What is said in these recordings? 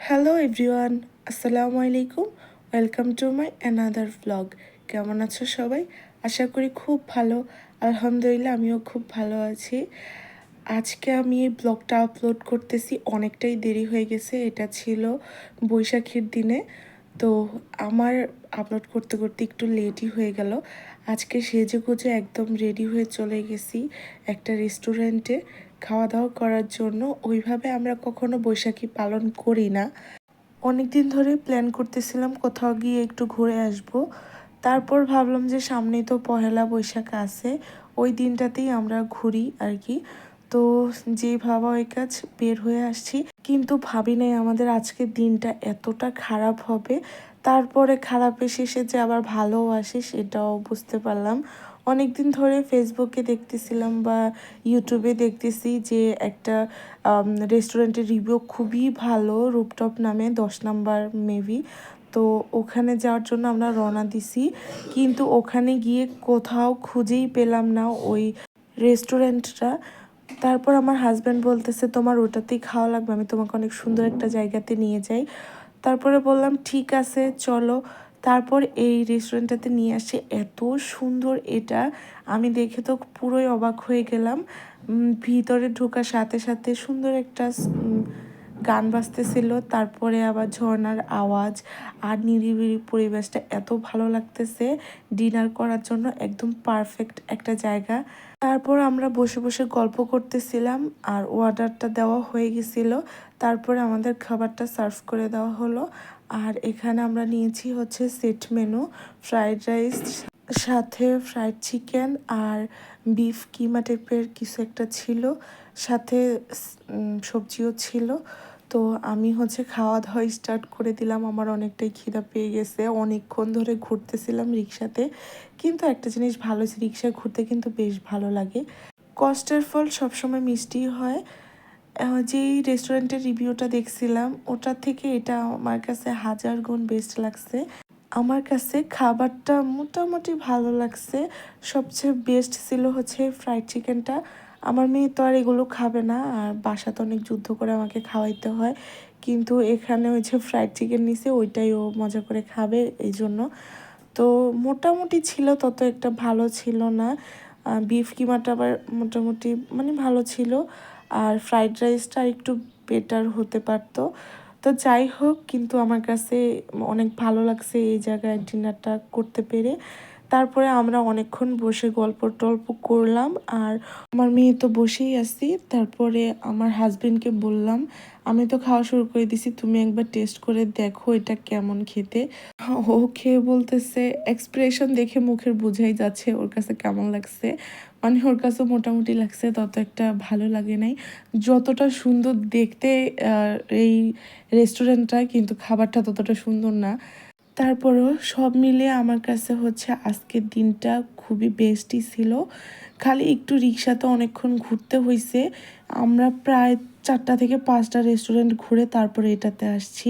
Hello everyone, আসসালামু আলাইকুম। Welcome to my another vlog. কেমন আছো সবাই? আশা করি খুব ভালো। আলহামদুলিল্লাহ, আমিও খুব ভালো আছি। আজকে আমি এই ব্লগটা আপলোড করতেছি, অনেকটাই দেরি হয়ে গেছে। এটা ছিল বৈশাখীর দিনে, তো আমার আপলোড করতে করতে একটু লেটই হয়ে গেল। আজকে সেজেগুজে একদম রেডি হয়ে চলে গেছি একটা রেস্টুরেন্টে খাওয়া দাওয়া করার জন্য। ওইভাবে আমরা কখনো বৈশাখী পালন করি না। অনেক দিন ধরে প্ল্যান করতেছিলাম কোথাও গিয়ে একটু ঘুরে আসব। তারপর ভাবলাম যে সামনেই তো পহেলা বৈশাখ আছে, ওই দিনটাতেই আমরা ঘুরি আর কি। তো যেই ভাবা ওই কাজ, বের হয়ে আসছি। কিন্তু ভাবি নাই আমাদের আজকের দিনটা এতটা খারাপ হবে। তারপরে খারাপের শেষে যে আবার ভালোও আসে সেটাও বুঝতে পারলাম। অনেক দিন ধরে ফেসবুকে দেখতেছিলাম বা ইউটিউবে দেখতেছি যে একটা রেস্টুরেন্টের রিভিউ খুবই ভালো, রুপটপ নামে, 10 নাম্বার মেবি। তো ওখানে যাওয়ার জন্য আমরা রওনা দিছি, কিন্তু ওখানে গিয়ে কোথাও খুঁজেই পেলাম না ওই রেস্টুরেন্টটা। তারপর আমার হাজব্যান্ড বলতেছে তোমার ওটাতেই খাওয়া লাগবে, আমি তোমাকে অনেক সুন্দর একটা জায়গাতে নিয়ে যাই। তারপরে বললাম ঠিক আছে চলো। তারপর এই রেস্টুরেন্টটাতে নিয়ে আসে, এত সুন্দর এটা, আমি দেখে তো পুরোই অবাক হয়ে গেলাম। ভিতরে ঢোকার সাথে সাথে সুন্দর একটা গান বাজতেছিল, তারপরে আবার ঝর্ণার আওয়াজ আর নিরিবিলি পরিবেশটা এত ভালো লাগতেছে। ডিনার করার জন্য একদম পারফেক্ট একটা জায়গা। তারপর আমরা বসে বসে গল্প করতেছিলাম আর অর্ডারটা দেওয়া হয়ে গেছিল। তারপরে আমাদের খাবারটা সার্ভ করে দেওয়া হলো। আর এখানে আমরা নিয়েছি হচ্ছে সেট মেনু, ফ্রাইড রাইস, সাথে ফ্রাইড চিকেন আর বিফ কিমা টাইপের কিছু একটা ছিল, সাথে সবজিও ছিল। তো আমি হচ্ছে খাওয়া দাওয়া স্টার্ট করে দিলাম। আমার অনেকটাই খিদা পেয়ে গেছে, অনেকক্ষণ ধরে ঘুরতেছিলাম রিক্সাতে। কিন্তু একটা জিনিস ভালো হয়েছে, রিক্সায় ঘুরতে কিন্তু বেশ ভালো লাগে। কষ্টের ফল সবসময় মিষ্টি হয়। যেই রেস্টুরেন্টের রিভিউটা দেখছিলাম ওটার থেকে এটা আমার কাছে 1000 গুণ বেস্ট লাগছে। আমার কাছে খাবারটা মোটামুটি ভালো লাগছে। সবচেয়ে বেস্ট ছিল হচ্ছে ফ্রাইড চিকেনটা। আমার মেয়ে তো আর এগুলো খাবে না, আর বাসাতে অনেক যুদ্ধ করে আমাকে খাওয়াইতে হয়। কিন্তু এখানে হচ্ছে ফ্রাইড চিকেন নিছে, ওইটাই ও মজা করে খাবে এই জন্য। তো মোটামুটি ছিল, তত একটা ভালো ছিল না। বিফ কিমাটা আবার মোটামুটি মানে ভালো ছিল, আর ফ্রাইড রাইসটা একটু বেটার হতে পারতো। তো যাই হোক, কিন্তু আমার কাছে অনেক ভালো লাগছে এই জায়গায় ডিনারটা করতে পেরে। তারপরে আমরা অনেকক্ষণ বসে গল্প টল্প করলাম, আর আমার মেয়ে তো বসেই আছি। তারপরে আমার হাজবেন্ডকে বললাম আমি তো খাওয়া শুরু করে দিছি, তুমি একবার টেস্ট করে দেখো এটা কেমন খেতে। ও খেয়ে বলতেছে, এক্সপ্রেশন দেখে মুখের বোঝাই যাচ্ছে ওর কাছে কেমন লাগছে। মানে ওর কাছে মোটামুটি লাগছে, তত একটা ভালো লাগে নাই। যতটা সুন্দর দেখতে এই রেস্টুরেন্টটা, কিন্তু খাবারটা ততটা সুন্দর না। তারপরও সব মিলিয়ে আমার কাছে হচ্ছে আজকের দিনটা খুবই বেস্টই ছিল। খালি একটু রিক্সাতে অনেকক্ষণ ঘুরতে হয়েছে। আমরা প্রায় 4টা থেকে 5টা রেস্টুরেন্ট ঘুরে তারপরে এটাতে আসছি।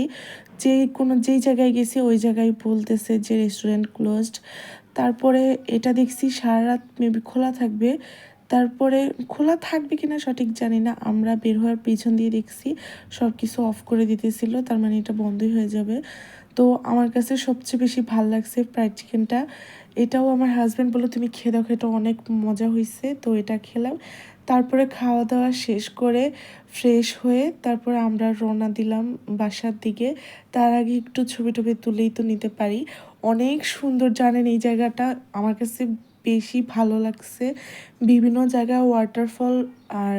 যেই জায়গায় গেছি ওই জায়গায় বলতেছে যে রেস্টুরেন্ট ক্লোজড। তারপরে এটা দেখছি সারা রাত মেবি খোলা থাকবে। তারপরে খোলা থাকবে কিনা সঠিক জানি না, আমরা বের হওয়ার পিছন দিয়ে দেখছি সব কিছু অফ করে দিতেছিল, তার মানে এটা বন্ধই হয়ে যাবে। তো আমার কাছে সবচেয়ে বেশি ভাল লাগছে ফ্রাইড চিকেনটা। এটাও আমার হাজব্যান্ড বললো তুমি খেয়ে দেখো, এটা অনেক মজা হয়েছে। তো এটা খেলাম। তারপরে খাওয়া দাওয়া শেষ করে ফ্রেশ হয়ে তারপরে আমরা রওনা দিলাম বাসার দিকে। তার আগে একটু ছবি টবি তুলেই তো নিতে পারি। অনেক সুন্দর, জানেন এই জায়গাটা আমার কাছে বেশি ভালো লাগছে। বিভিন্ন জায়গায় ওয়াটারফল আর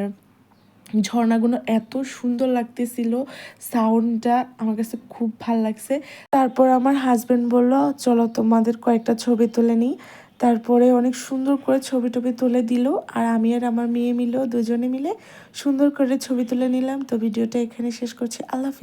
ঝর্ণাগুলো এত সুন্দর লাগতেছিল, সাউন্ডটা আমার কাছে খুব ভাল লাগছে। তারপর আমার হাজব্যান্ড বলল চলো তোমাদের কয়েকটা ছবি তুলে নিই। তারপরে অনেক সুন্দর করে ছবি টবি তুলে দিল, আর আমি আর আমার মেয়ে মিলেও দুজনে মিলে সুন্দর করে ছবি তুলে নিলাম। তো ভিডিওটা এখানে শেষ করছি, আল্লাহ হাফেজ।